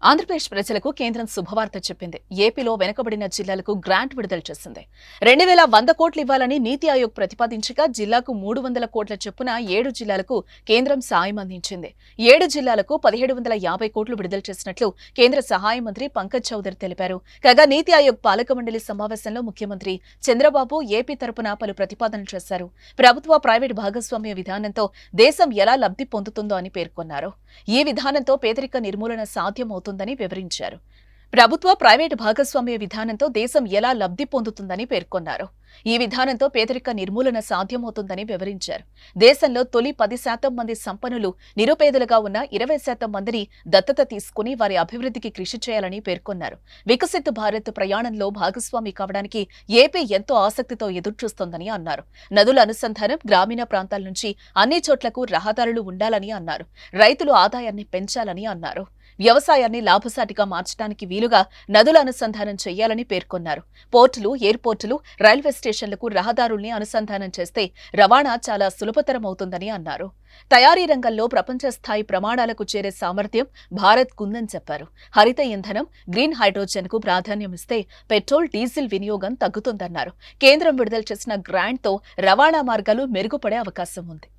ఆంధ్రప్రదేశ్ ప్రజలకు కేంద్రం శుభవార్త చెప్పింది. ఏపీలో వెనుకబడిన జిల్లాలకు గ్రాంట్ విడుదల చేసింది. 2100 కోట్లు ఇవ్వాలని నీతి ఆయోగ్ ప్రతిపాదించగా జిల్లాకు 300 కోట్ల చొప్పున 7 జిల్లాలకు కేంద్రం సాయం అందించింది. 7 జిల్లాలకు 1750 కోట్లు విడుదల చేసినట్లు కేంద్ర సహాయ మంత్రి పంకజ్ చౌదరి తెలిపారు. కాగా నీతి ఆయోగ్ పాలక మండలి సమావేశంలో ముఖ్యమంత్రి చంద్రబాబు ఏపీ తరపున పలు ప్రతిపాదనలు చేశారు. ప్రభుత్వ ప్రైవేటు భాగస్వామ్య విధానంతో దేశం ఎలా లబ్ధి పొందుతుందో అని పేర్కొన్నారు. ఈ విధానంతో పేదరిక నిర్మూలన సాధ్యమవుతుందని వివరించారు. ప్రభుత్వ ప్రైవేటు భాగస్వామ్య విధానంతో దేశం ఎలా లబ్ధి పొందుతుందని పేర్కొన్నారు. ఈ విధానంతో పేదరిక నిర్మూలన సాధ్యమవుతుందని వివరించారు. దేశంలో తొలి 10% మంది సంపన్నులు నిరుపేదలుగా ఉన్న 20% మందిని దత్తత తీసుకుని వారి అభివృద్ధికి కృషి చేయాలని పేర్కొన్నారు. వికసిత్ భారత్ ప్రయాణంలో భాగస్వామి కావడానికి ఏపీ ఎంతో ఆసక్తితో ఎదురుచూస్తోందని అన్నారు. నదుల అనుసంధానం, గ్రామీణ ప్రాంతాల నుంచి అన్ని చోట్లకు రహదారులు ఉండాలని అన్నారు. రైతులు ఆదాయాన్ని పెంచాలని అన్నారు. వ్యవసాయాన్ని లాభసాటిగా మార్చడానికి వీలుగా నదుల అనుసంధానం చేయాలని పేర్కొన్నారు. పోర్టులు, ఎయిర్పోర్టులు, రైల్వే స్టేషన్లకు రహదారుల్ని అనుసంధానం చేస్తే రవాణా చాలా సులభతరమవుతుందని అన్నారు. తయారీ రంగంలో ప్రపంచ స్థాయి ప్రమాణాలకు చేరే సామర్థ్యం భారత్కుందని చెప్పారు. హరిత ఇంధనం, గ్రీన్ హైడ్రోజన్ కు ప్రాధాన్యమిస్తే పెట్రోల్, డీజిల్ వినియోగం తగ్గుతుందన్నారు. కేంద్రం విడుదల చేసిన గ్రాంట్తో రవాణా మార్గాలు మెరుగుపడే అవకాశం ఉంది.